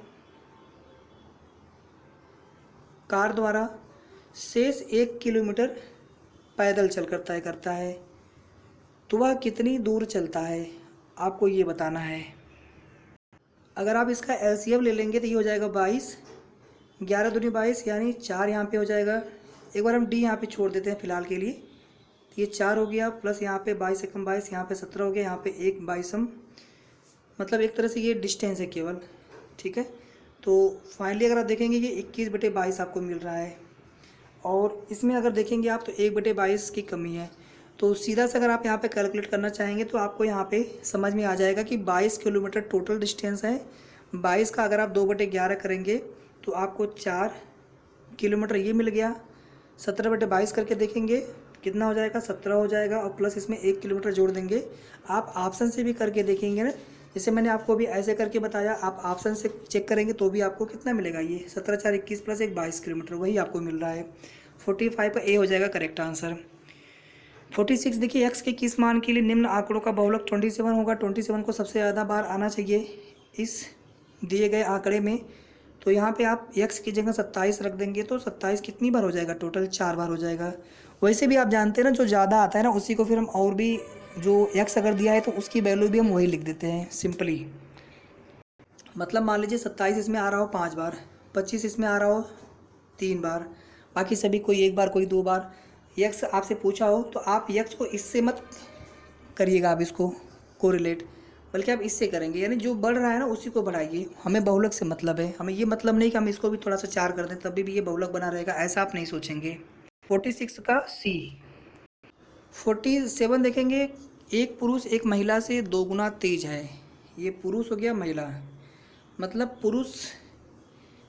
कार द्वारा, शेष 1 किलोमीटर पैदल चलकर तय करता है, तो वह कितनी दूर चलता है आपको ये बताना है। अगर आप इसका LCM ले लेंगे तो ये हो जाएगा 22, 11 दूनी 22 यानी 4 यहाँ पे हो जाएगा। एक बार हम डी यहाँ पे छोड़ देते हैं फिलहाल के लिए, तो ये 4 हो गया, प्लस यहाँ पे 22 एकम 22, यहाँ पे 17 हो गया, यहाँ पे 1 22, मतलब एक तरह से ये डिस्टेंस है केवल, ठीक है। तो फाइनली अगर आप देखेंगे ये 21/22 आपको मिल रहा है, और इसमें अगर देखेंगे आप तो 1/22 की कमी है। तो सीधा से अगर आप यहाँ पे कैलकुलेट करना चाहेंगे तो आपको यहाँ पे समझ में आ जाएगा कि 22 किलोमीटर टोटल डिस्टेंस है। 22 का अगर आप 2/11 करेंगे तो आपको 4 किलोमीटर ये मिल गया। 17/22 करके देखेंगे कितना हो जाएगा, 17 हो जाएगा, और प्लस इसमें 1 किलोमीटर जोड़ देंगे। आप ऑप्शन से भी करके देखेंगे ना, जैसे मैंने आपको अभी ऐसे करके बताया, आप ऑप्शन से चेक करेंगे तो भी आपको कितना मिलेगा, ये 17 4 21 प्लस 1 22 किलोमीटर, वही आपको मिल रहा है। 45 का ए हो जाएगा करेक्ट आंसर। 46 देखिए, एक्स के किस मान के लिए निम्न आंकड़ों का बहुलक 27 होगा। 27 को सबसे ज़्यादा बार आना चाहिए इस दिए गए आंकड़े में, तो यहाँ पे आप एक्स की जगह 27 रख देंगे तो 27 कितनी बार हो जाएगा, टोटल 4 बार हो जाएगा। वैसे भी आप जानते हैं ना, जो ज़्यादा आता है ना उसी को फिर हम और भी, जो एक्स अगर दिया है तो उसकी वैल्यू भी हम वही लिख देते हैं सिंपली। मतलब मान लीजिए 27 इसमें आ रहा हो 5 बार, 25 इसमें आ रहा हो 3 बार, बाकी सभी कोई 1 बार कोई 2 बार। यक्स आपसे पूछा हो तो आप यक्स को इससे मत करिएगा, आप इसको कोरिलेट, बल्कि आप इससे करेंगे, यानी जो बढ़ रहा है ना उसी को बढ़ाइए। हमें बहुलक से मतलब है, हमें ये मतलब नहीं कि हम इसको भी थोड़ा सा 4 कर दें तभी भी ये बहुलक बना रहेगा, ऐसा आप नहीं सोचेंगे। 46 का सी। 47 देखेंगे, एक पुरुष एक महिला से 2 गुना तेज है। ये पुरुष हो गया, महिला, मतलब पुरुष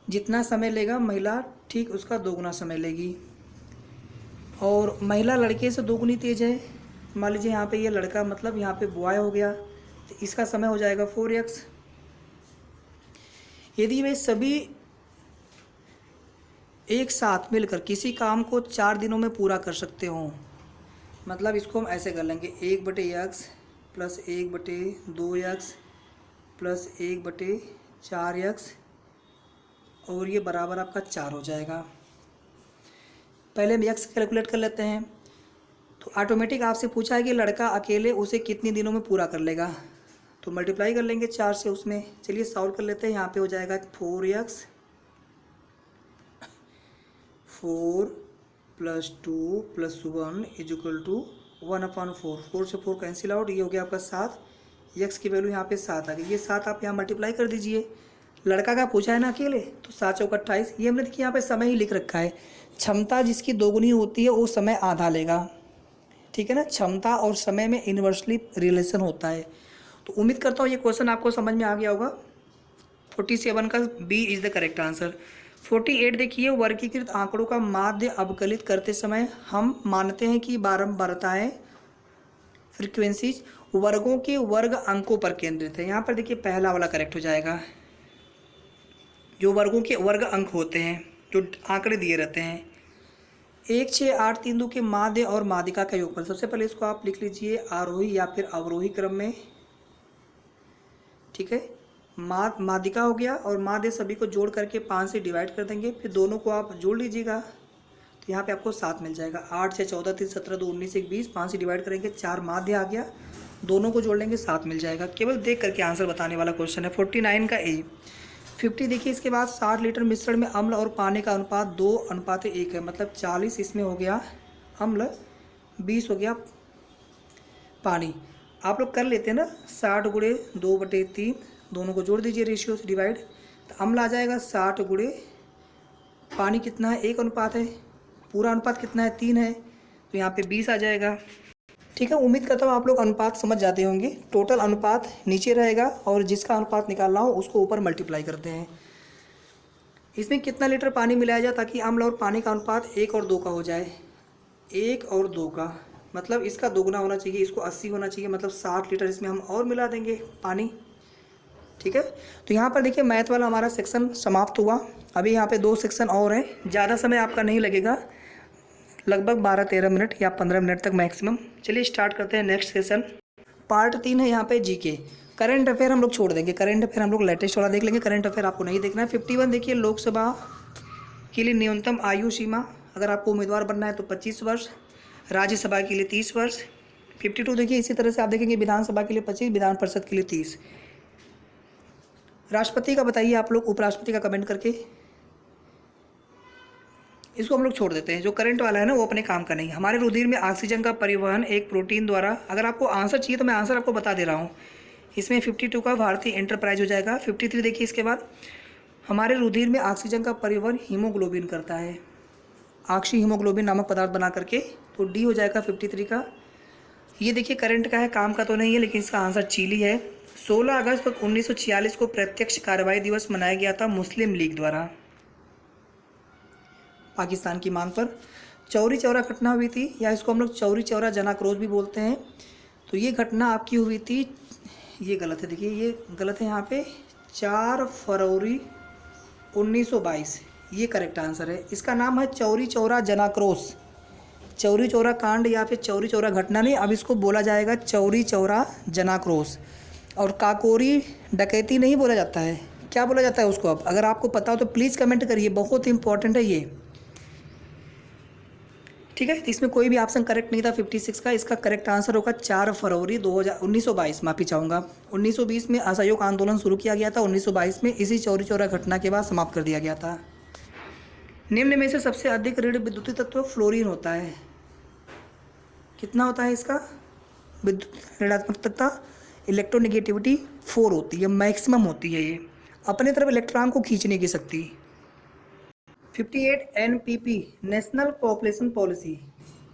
जितना समय लेगा महिला ठीक उसका 2 गुना समय लेगी, और महिला लड़के से 2 गुनी तेज है। मान लीजिए यहाँ पे ये लड़का, मतलब यहाँ पे बॉय हो गया, तो इसका समय हो जाएगा 4x। यदि वे सभी एक साथ मिलकर किसी काम को 4 दिनों में पूरा कर सकते हों, मतलब इसको हम ऐसे कर लेंगे, 1/x plus 1/2x plus 1/4x, और ये बराबर आपका 4 हो जाएगा। पहले हम x कैलकुलेट कर लेते हैं, तो ऑटोमेटिक आपसे पूछा है कि लड़का अकेले उसे कितने दिनों में पूरा कर लेगा, तो मल्टीप्लाई कर लेंगे 4 से उसमें। चलिए सॉल्व कर लेते हैं। यहाँ पे हो जाएगा 4x 4 + 2 + 1 = 1/4। 4 से 4 कैंसिल आउट, ये हो गया आपका 7। x की वैल्यू यहाँ पे 7 आ गई, ये 7 आप यहाँ मल्टीप्लाई कर दीजिए। लड़का का पूछा है ना अकेले, तो 7 × 28। ये हमने देखिए यहाँ पे समय ही लिख रखा है, क्षमता जिसकी 2 गुनी होती है वो समय आधा लेगा, ठीक है ना। क्षमता और समय में इन्वर्सली रिलेशन होता है। तो उम्मीद करता हूँ ये क्वेश्चन आपको समझ में आ गया होगा। 47 का B is the correct answer. 48 देखिए, वर्गीकृत आंकड़ों का माध्य अवकलित करते समय हम मानते हैं कि बारंबारताएं फ्रीक्वेंसीज वर्गों के वर्ग अंकों पर केंद्रित है। यहाँ पर देखिए पहला वाला करेक्ट हो जाएगा, जो वर्गों के वर्ग अंक होते हैं, जो आंकड़े दिए रहते हैं। 1 6 8 3 2 के माध्य और माध्यिका का योगफल। सबसे पहले इसको आप लिख लीजिए आरोही या फिर अवरोही क्रम में, ठीक है। माध्यिका हो गया और माध्य सभी को जोड़ करके 5 से डिवाइड कर देंगे, फिर दोनों को आप जोड़ लीजिएगा तो यहाँ पे आपको 7 मिल जाएगा। 8 से 14, 3, 17, 2, 19, 1, 20, 5 से डिवाइड करेंगे 4 माध्य आ गया, दोनों को जोड़ लेंगे 7 मिल जाएगा। केवल देख करके आंसर बताने वाला क्वेश्चन है। 49 का ए। 50 देखिए इसके बाद 60 लीटर मिश्रण में अम्ल और पानी का अनुपात 2:1 है, मतलब 40 इसमें हो गया अम्ल, 20 हो गया पानी। आप लोग कर लेते हैं ना, 60 गुणे 2/3, दोनों को जोड़ दीजिए रेशियो से डिवाइड, तो अम्ल आ जाएगा 60 गुणे पानी कितना है 1 अनुपात है, पूरा अनुपात कितना है 3 है, तो यहाँ पे 20 आ जाएगा। ठीक है, उम्मीद करता हूँ आप लोग अनुपात समझ जाते होंगे। टोटल अनुपात नीचे रहेगा और जिसका अनुपात निकालना हो उसको ऊपर मल्टीप्लाई करते हैं। इसमें कितना लीटर पानी मिलाया जाए ताकि अम्ल और पानी का अनुपात 1 और 2 का हो जाए। 1 और 2 का मतलब इसका दोगुना होना चाहिए, इसको 80 होना चाहिए, मतलब 60 लीटर इसमें हम और मिला देंगे पानी। ठीक है, तो यहाँ पर देखिए मैथ वाला हमारा सेक्शन समाप्त हुआ। अभी यहाँ पे 2 सेक्शन और हैं, ज़्यादा समय आपका नहीं लगेगा, लगभग 12-13 मिनट या 15 मिनट तक मैक्सिमम। चलिए स्टार्ट करते हैं नेक्स्ट सेशन। पार्ट 3 है यहाँ पे जीके। करंट अफेयर हम लोग छोड़ देंगे, करंट अफेयर हम लोग लेटेस्ट वाला देख लेंगे, करंट अफेयर आपको नहीं देखना है। 51 देखिए, लोकसभा के लिए न्यूनतम आयु सीमा, अगर आपको उम्मीदवार बनना है तो 25 वर्ष, राज्यसभा के लिए 30 वर्ष। 52 देखिए इसी तरह से आप देखेंगे, विधानसभा के लिए 25, विधान परिषद के लिए 30। राष्ट्रपति का बताइए आप लोग, उपराष्ट्रपति का कमेंट करके। इसको हम लोग छोड़ देते हैं, जो करंट वाला है ना वो अपने काम का नहीं। हमारे रुधिर में ऑक्सीजन का परिवहन एक प्रोटीन द्वारा, अगर आपको आंसर चाहिए तो मैं आंसर आपको बता दे रहा हूँ। इसमें 52 का भारतीय एंटरप्राइज हो जाएगा। 53 देखिए इसके बाद, हमारे रुधिर में ऑक्सीजन का परिवहन हीमोग्लोबिन करता है, ऑक्सी हीमोग्लोबिन नामक पदार्थ बना करके, तो डी हो जाएगा 53 का। ये देखिए करंट का है, काम का तो नहीं है, लेकिन इसका आंसर चिली है। 16 अगस्त 1946 को प्रत्यक्ष कार्रवाई दिवस मनाया गया था मुस्लिम लीग द्वारा, पाकिस्तान की मांग पर। चौरी चौरा घटना हुई थी, या इसको हम लोग चौरी चौरा जनाक्रोश भी बोलते हैं। तो ये घटना आपकी हुई थी, ये गलत है, देखिए ये गलत है यहाँ पे, 4 फरवरी 1922, ये करेक्ट आंसर है। इसका नाम है चौरी चौरा जनाक्रोश, चौरी चौरा कांड या फिर चौरी चौरा घटना नहीं, अब इसको बोला जाएगा चौरी चौरा जनाक्रोश। और काकोरी डकैती नहीं बोला जाता है, क्या बोला जाता है उसको? अब अगर आपको पता हो तो प्लीज़ कमेंट करिए, बहुत इंपॉर्टेंट है ये। ठीक है, इसमें कोई भी ऑप्शन करेक्ट नहीं था 56 का। इसका करेक्ट आंसर होगा 4 फरवरी 1922, माफ़ी चाहूँगा। 1920 में असहयोग आंदोलन शुरू किया गया था, 1922 में इसी चौरी चौरा घटना के बाद समाप्त कर दिया गया था। निम्न में से सबसे अधिक ऋण विद्युतीय तत्व फ्लोरीन होता है, कितना होता है इसका विद्युत ऋणात्मकता? इलेक्ट्रोनेगेटिविटी 4 होती है, मैक्सिमम होती है ये, अपने तरफ इलेक्ट्रॉन को खींच नहीं सकती। 58 NPP नेशनल पॉपुलेशन पॉलिसी,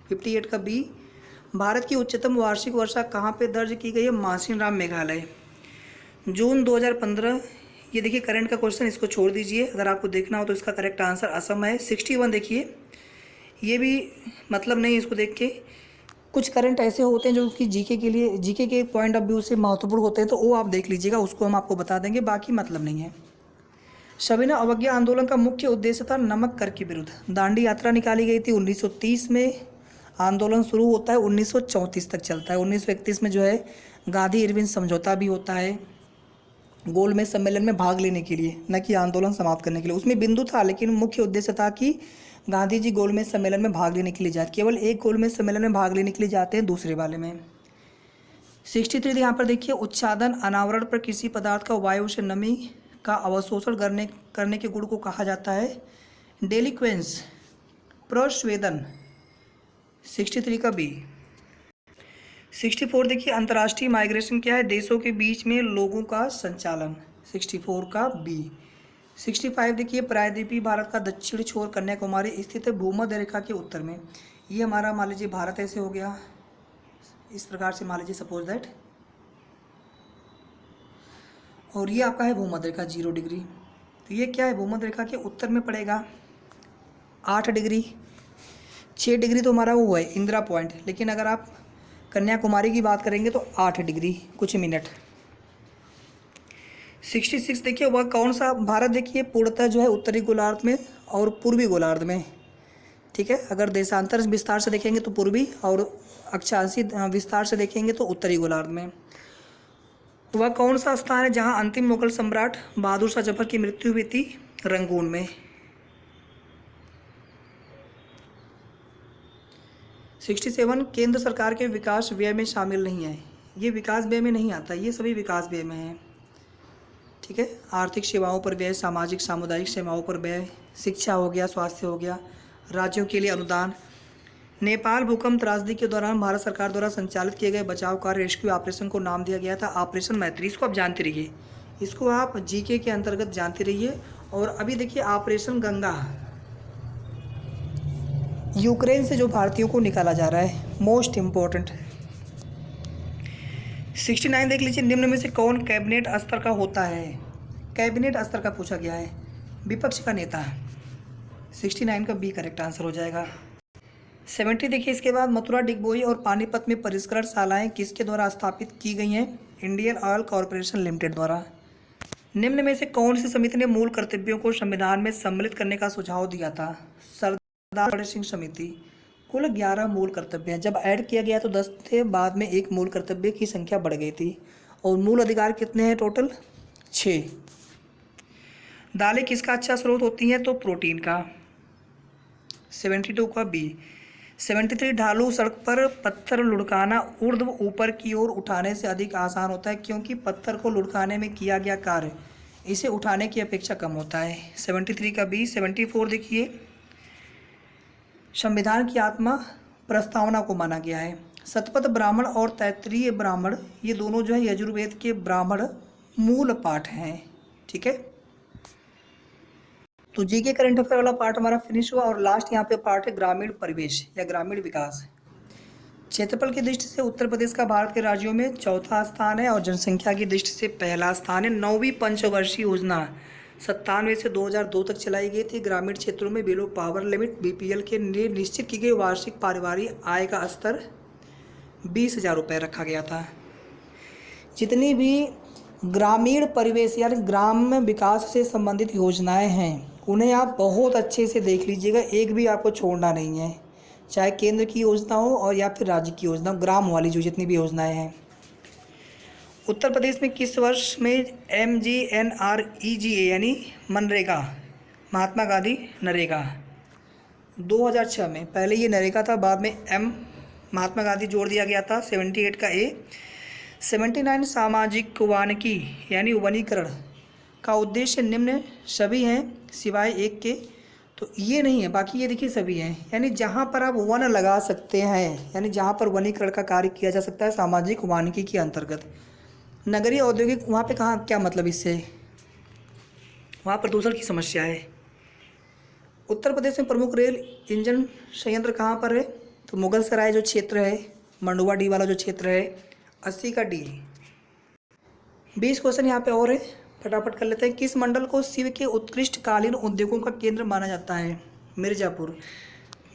58 का बी। भारत की उच्चतम वार्षिक वर्षा कहाँ पे दर्ज की गई है? मासिनराम मेघालय, जून 2015। ये देखिए करंट का क्वेश्चन, इसको छोड़ दीजिए, अगर आपको देखना हो तो इसका करेक्ट आंसर असम है। 61 देखिए, ये भी मतलब नहीं इसको देख के, कुछ करंट ऐसे होते हैं जो कि जीके के लिए, जीके के पॉइंट ऑफ व्यू से महत्वपूर्ण होते हैं, तो वो आप देख लीजिएगा, उसको हम आपको बता देंगे, बाकी मतलब नहीं है। सविनय अवज्ञा आंदोलन का मुख्य उद्देश्य था नमक कर के विरुद्ध। दांडी यात्रा निकाली गई थी 1930 में, आंदोलन शुरू होता है 1934 तक चलता है। 1931 में जो है गांधी इरविन समझौता भी होता है, गोलमेज सम्मेलन में भाग लेने के लिए, न कि आंदोलन समाप्त करने के लिए। उसमें बिंदु था, लेकिन मुख्य उद्देश्य था कि गांधी जी गोलमेज सम्मेलन में भाग लेने के लिए जाते, केवल एक गोलमेज सम्मेलन में भाग लेने के लिए जाते हैं, दूसरे वाले में। 63 यहाँ पर देखिए, उच्चादन अनावरण पर किसी पदार्थ का वायु से नमी का अवशोषण करने के गुण को कहा जाता है डेलिक्वेंस, प्रस्वेदन, 63 का बी। 64 देखिए, अंतर्राष्ट्रीय माइग्रेशन क्या है? देशों के बीच में लोगों का संचालन, 64 का बी। 65 देखिए, प्रायद्वीपीय भारत का दक्षिण छोर कन्याकुमारी स्थित है भूमध्य रेखा के उत्तर में। ये हमारा मान लीजिए भारत ऐसे हो गया, इस प्रकार से मान लीजिए सपोज दैट, और ये आपका है भूमध्य रेखा 0 डिग्री। तो ये क्या है? भूमध्य रेखा के उत्तर में पड़ेगा 8 डिग्री। 6 डिग्री तो हमारा वो है इंदिरा पॉइंट, लेकिन अगर आप कन्याकुमारी की बात करेंगे तो 8 डिग्री कुछ मिनट। 66 देखिए, वह कौन सा भारत देखिए पूर्णतः जो है उत्तरी गोलार्ध में और पूर्वी गोलार्ध में, ठीक है। अगर देशांतर विस्तार से देखेंगे तो पूर्वी, और अक्षांशीय विस्तार से देखेंगे तो उत्तरी गोलार्ध में। वह कौन सा स्थान है जहां अंतिम मुगल सम्राट बहादुर शाह जफर की मृत्यु हुई थी? रंगून में। 67 केंद्र सरकार के विकास व्यय में शामिल नहीं है। ये विकास व्यय में नहीं आता, ये सभी विकास व्यय में है। ठीक है, आर्थिक सेवाओं पर व्यय, सामाजिक सामुदायिक सेवाओं पर व्यय, शिक्षा हो गया, स्वास्थ्य हो गया, राज्यों के लिए अनुदान। नेपाल भूकंप त्रासदी के दौरान भारत सरकार द्वारा संचालित किए गए बचाव कार्य रेस्क्यू ऑपरेशन को नाम दिया गया था ऑपरेशन मैत्री। इसको आप जानते रहिए, इसको आप जीके के अंतर्गत जानते रहिए। और अभी देखिए ऑपरेशन गंगा, यूक्रेन से जो भारतीयों को निकाला जा रहा है, मोस्ट इम्पोर्टेंट। 69 देख लीजिए, निम्न में से कौन कैबिनेट स्तर का होता है? कैबिनेट स्तर का पूछा गया है, विपक्ष का नेता। 69 का बी करेक्ट आंसर हो जाएगा। 70 देखिए, इसके बाद मथुरा, डिगबोई और पानीपत में परिष्करण शालाएं किसके द्वारा स्थापित की गई हैं? इंडियन ऑयल कॉरपोरेशन लिमिटेड द्वारा। निम्न में से कौन सी समिति ने मूल कर्तव्यों को संविधान में सम्मिलित करने का सुझाव दिया था? सरदार बड़े सिंह समिति। कुल 11 मूल कर्तव्य हैं, जब ऐड किया गया तो 10 थे, बाद में एक मूल कर्तव्य की संख्या बढ़ गई थी। और मूल अधिकार कितने हैं टोटल? 6। दालें किसका अच्छा स्रोत होती हैं? तो प्रोटीन का। 72 का बी। 73 ढालू सड़क पर पत्थर लुढ़काना ऊर्ध्व ऊपर की ओर उठाने से अधिक आसान होता है, क्योंकि पत्थर को लुढ़काने में किया गया कार्य इसे उठाने की अपेक्षा कम होता है। 73 का बी। 74 देखिए, संविधान की आत्मा प्रस्तावना को माना गया है। शतपथ ब्राह्मण और तैत्तिरीय ब्राह्मण, ये दोनों जो है यजुर्वेद के ब्राह्मण मूल पाठ हैं। ठीक है, तो जी के करंट अफेयर वाला पार्ट हमारा फिनिश हुआ। और लास्ट यहाँ पे पार्ट है ग्रामीण परिवेश या ग्रामीण विकास। क्षेत्रफल की दृष्टि से उत्तर प्रदेश का भारत के राज्यों में चौथा स्थान है और जनसंख्या की दृष्टि से पहला स्थान है। 9वीं पंचवर्षीय योजना 97 से 2002 तक चलाई गई थी। ग्रामीण क्षेत्रों में बिलो पावर लिमिट बीपीएल के लिए निश्चित की गई वार्षिक पारिवारिक आय का स्तर 20,000 रुपये रखा गया था। जितनी भी ग्रामीण परिवेश यानी ग्राम्य विकास से संबंधित योजनाएं हैं, उन्हें आप बहुत अच्छे से देख लीजिएगा, एक भी आपको छोड़ना नहीं है, चाहे केंद्र की योजना हो और या फिर राज्य की योजना, ग्राम वाली जो जितनी भी योजनाएं हैं। उत्तर प्रदेश में किस वर्ष में MGNREGA यानी मनरेगा, महात्मा गांधी नरेगा? 2006 में। पहले ये नरेगा था, बाद में महात्मा गांधी जोड़ दिया गया था। 78 का ए। 79 सामाजिक वानिकी यानी वनीकरण का उद्देश्य निम्न सभी हैं सिवाय एक के, तो ये नहीं है, बाकी ये देखिए सभी हैं। यानी जहाँ पर आप वन लगा सकते हैं, यानी जहाँ पर वनीकरण का कार्य किया जा सकता है सामाजिक वानिकी के अंतर्गत। नगरीय औद्योगिक, वहाँ पे कहाँ, क्या मतलब इससे? वहाँ प्रदूषण की समस्या है। उत्तर प्रदेश में प्रमुख रेल इंजन संयंत्र कहाँ पर है? तो मुगल सराय जो क्षेत्र है, मंडुआ डी वाला जो क्षेत्र है, 80 का डी। 20 क्वेश्चन यहाँ पे और है, फटाफट कर लेते हैं। किस मंडल को शिव के उत्कृष्ट कालीन उद्योगों का केंद्र माना जाता है? मिर्ज़ापुर।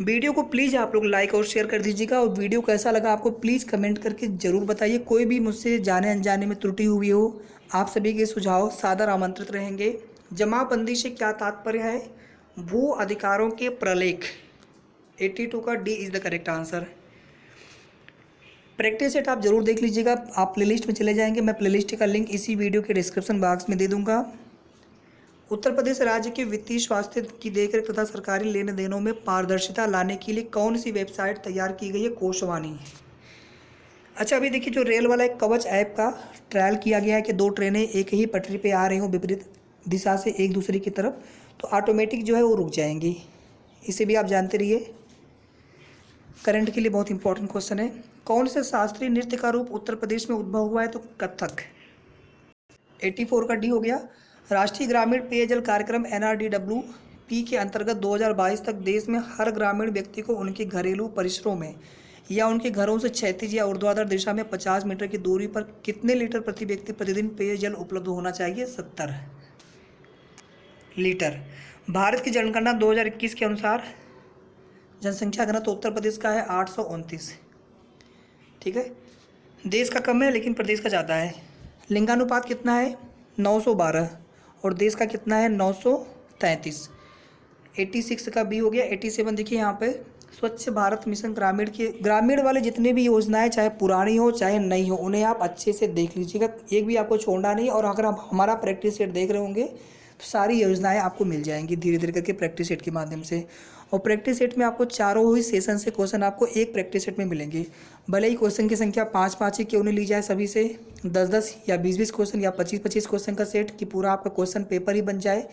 वीडियो को प्लीज़ आप लोग लाइक और शेयर कर दीजिएगा, और वीडियो कैसा लगा आपको प्लीज़ कमेंट करके ज़रूर बताइए। कोई भी मुझसे जाने अनजाने में त्रुटि हुई हो, आप सभी के सुझाव सादर आमंत्रित रहेंगे। जमाबंदी से क्या तात्पर्य है? भू अधिकारों के प्रलेख। 82 का D is the correct answer. Practice set आप जरूर देख लीजिएगा, आप प्लेलिस्ट में चले जाएंगे, मैं प्लेलिस्ट का लिंक इसी वीडियो के डिस्क्रिप्शन बॉक्स में दे दूंगा। उत्तर प्रदेश राज्य के वित्तीय स्वास्थ्य की देखरेख तथा सरकारी लेन देनों में पारदर्शिता लाने के लिए कौन सी वेबसाइट तैयार की गई है? कोशवाणी। अच्छा, अभी देखिए, जो रेल वाला एक कवच ऐप का ट्रायल किया गया है कि 2 ट्रेनें एक ही पटरी पे आ रही हों विपरीत दिशा से एक दूसरे की तरफ, तो ऑटोमेटिक जो है वो रुक जाएंगी। इसे भी आप जानते रहिए, करंट के लिए बहुत इंपॉर्टेंट क्वेश्चन है। कौन से शास्त्रीय नृत्य का रूप उत्तर प्रदेश में उद्भव हुआ है? तो कथक। 84 का डी हो गया। राष्ट्रीय ग्रामीण पेयजल कार्यक्रम NRDWP के अंतर्गत 2022 तक देश में हर ग्रामीण व्यक्ति को उनके घरेलू परिसरों में या उनके घरों से क्षैतिज या ऊर्ध्वाधर दिशा में 50 मीटर की दूरी पर कितने लीटर प्रति व्यक्ति प्रतिदिन पेयजल उपलब्ध होना चाहिए? 70 लीटर। भारत की जनगणना 2021 के अनुसार जनसंख्या घनत्व उत्तर प्रदेश का है 829। ठीक है, देश का कम है लेकिन प्रदेश का ज़्यादा है। लिंगानुपात कितना है? 912, और देश का कितना है? 933। 86 का बी हो गया। 87 देखिए यहाँ पे स्वच्छ भारत मिशन ग्रामीण के ग्रामीण वाले जितने भी योजनाएं चाहे पुरानी हो चाहे नई हो उन्हें आप अच्छे से देख लीजिएगा, एक भी आपको छोड़ना नहीं। और अगर आप हमारा प्रैक्टिस सेट देख रहे होंगे तो सारी योजनाएं आपको मिल जाएंगी धीरे धीरे करके प्रैक्टिस सेट के माध्यम से। और प्रैक्टिस सेट में आपको चारों ही सेशन से क्वेश्चन आपको एक प्रैक्टिस सेट में मिलेंगे। भले ही क्वेश्चन की संख्या 5-5 ही क्यों नहीं ली जाए, सभी से 10-10 या 20-20 क्वेश्चन या 25-25 क्वेश्चन का सेट कि पूरा आपका क्वेश्चन पेपर ही बन जाए।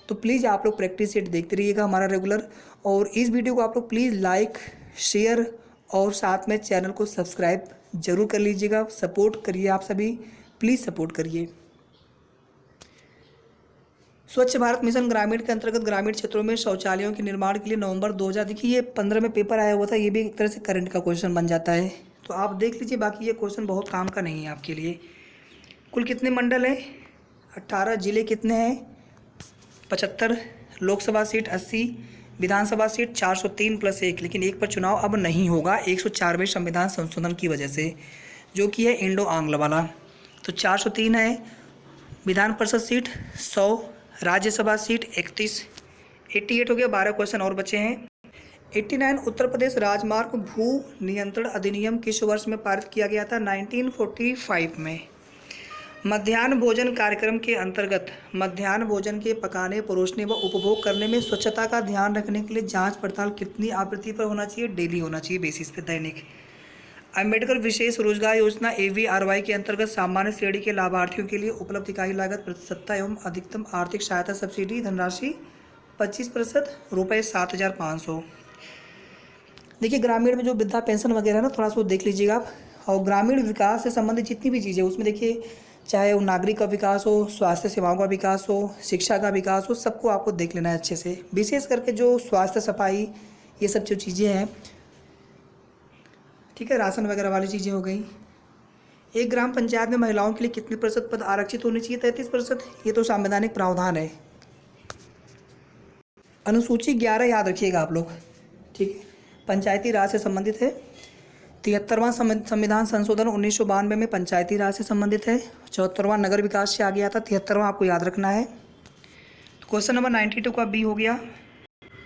तो प्लीज़ आप लोग प्रैक्टिस सेट देखते रहिएगा हमारा रेगुलर। और इस वीडियो को आप लोग प्लीज़ लाइक शेयर और साथ में चैनल को सब्सक्राइब जरूर कर लीजिएगा। सपोर्ट करिए, आप सभी प्लीज़ सपोर्ट करिए। स्वच्छ भारत मिशन ग्रामीण के अंतर्गत ग्रामीण क्षेत्रों में शौचालयों के निर्माण के लिए नवंबर 2000, देखिए ये 15 में पेपर आया हुआ था, ये भी एक तरह से करंट का क्वेश्चन बन जाता है, तो आप देख लीजिए। बाकी ये क्वेश्चन बहुत काम का नहीं है आपके लिए। कुल कितने मंडल हैं? 18। जिले कितने हैं? 75। लोकसभा सीट 80। विधानसभा सीट 403 + 1। लेकिन एक पर चुनाव अब नहीं होगा 104वें संविधान संशोधन की वजह से, जो कि है इंडो आंग्ल वाला। तो 403 है। विधान परिषद सीट 100। राज्यसभा सीट 31। 88 हो गया। 12 क्वेश्चन और बचे हैं। 89 उत्तर प्रदेश राजमार्ग भू नियंत्रण अधिनियम किस वर्ष में पारित किया गया था? 1945 में। मध्याह्न भोजन कार्यक्रम के अंतर्गत मध्याह्न भोजन के पकाने, परोसने व उपभोग करने में स्वच्छता का ध्यान रखने के लिए जांच पड़ताल कितनी आवृत्ति पर होना चाहिए? डेली होना चाहिए, बेसिस पे, दैनिक। अम्बेडकर विशेष रोजगार योजना AVRY के अंतर्गत सामान्य श्रेणी के लाभार्थियों के लिए उपलब्ध इकाई लागत प्रतिशतता एवं अधिकतम आर्थिक सहायता सब्सिडी धनराशि 25%, रुपये 7,500। देखिए ग्रामीण में जो वृद्धा पेंशन वगैरह ना, थोड़ा सा देख लीजिएगा आप। और ग्रामीण विकास से संबंधित जितनी भी चीज़ें उसमें देखिए, चाहे वो नागरिक का विकास हो, स्वास्थ्य सेवाओं का विकास हो, शिक्षा का विकास हो, सबको आपको देख लेना है अच्छे से। विशेष करके जो स्वास्थ्य, सफाई, ये सब जो चीज़ें हैं, ठीक है, राशन वगैरह वाली चीज़ें हो गई। एक ग्राम पंचायत में महिलाओं के लिए कितने प्रतिशत पद आरक्षित होने चाहिए? 33%। ये तो संवैधानिक प्रावधान है। अनुसूची 11 याद रखिएगा आप लोग, ठीक है, पंचायती राज से संबंधित है। 73वां संविधान संशोधन 1992 में पंचायती राज से संबंधित है। 74वां नगर विकास से आ गया था। 73वां आपको याद रखना है। तो क्वेश्चन नंबर 92 का बी हो गया।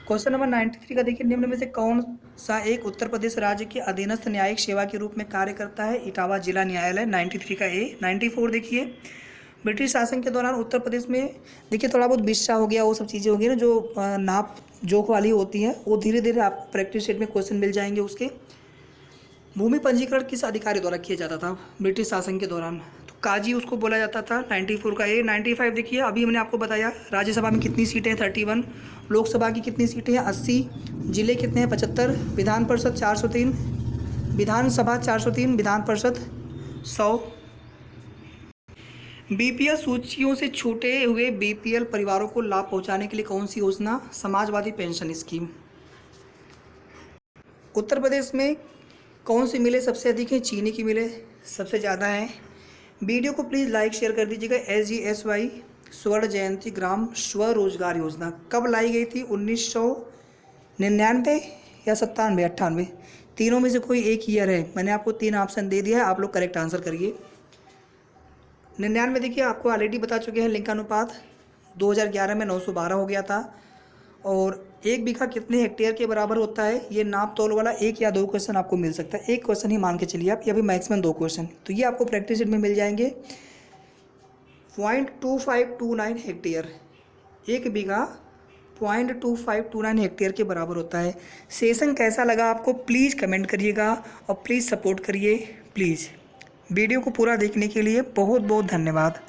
क्वेश्चन नंबर 93 का देखिए, निम्न में से कौन सा एक उत्तर प्रदेश राज्य के अधीनस्थ न्यायिक सेवा के रूप में कार्य करता है? इटावा जिला न्यायालय। 93 का ए। 94 देखिए, ब्रिटिश शासन के दौरान उत्तर प्रदेश में, देखिए थोड़ा बहुत बिस्सा हो गया, वो सब चीज़ें होगी ना जो नाप जोख वाली होती हैं, वो धीरे धीरे आप प्रैक्टिस सेट में क्वेश्चन मिल जाएंगे उसके। भूमि पंजीकरण किस अधिकारी द्वारा किया जाता था ब्रिटिश शासन के दौरान? तो काजी उसको बोला जाता था। 94 का ए। 95 देखिए, अभी मैंने आपको बताया राज्यसभा में कितनी सीटें हैं? 31। लोकसभा की कितनी सीटें हैं? 80। जिले कितने हैं? 75। विधान परिषद 403। विधानसभा 403। विधान परिषद 100। BPL सूचियों से छूटे हुए BPL परिवारों को लाभ पहुंचाने के लिए कौन सी योजना? Samajwadi pension scheme. उत्तर प्रदेश में कौन सी मिलें सबसे अधिक है? चीनी की मिलें सबसे ज़्यादा हैं। वीडियो को प्लीज़ लाइक शेयर कर दीजिएगा। SGSY स्वर्ण जयंती ग्राम स्वरोजगार योजना कब लाई गई थी? 1999 या 97, 98? तीनों में से कोई एक ईयर है। मैंने आपको 3 ऑप्शन दे दिया है, आप लोग करेक्ट आंसर करिए। 99 देखिए आपको ऑलरेडी बता चुके हैं, लिंगानुपात 2011 में 912 हो गया था। और 1 बीघा कितने हेक्टेयर के बराबर होता है? ये नाप तोल वाला 1 या 2 क्वेश्चन आपको मिल सकता है। 1 क्वेश्चन ही मान के चलिए आप, या फिर मैक्सिमम 2 क्वेश्चन। तो ये आपको प्रैक्टिस सेट में मिल जाएंगे। 0.2529 हेक्टेयर, 1 बीघा 0.2529 हेक्टेयर के बराबर होता है। सेशन कैसा लगा आपको प्लीज़ कमेंट करिएगा और प्लीज़ सपोर्ट करिए। प्लीज़ वीडियो को पूरा देखने के लिए बहुत बहुत धन्यवाद।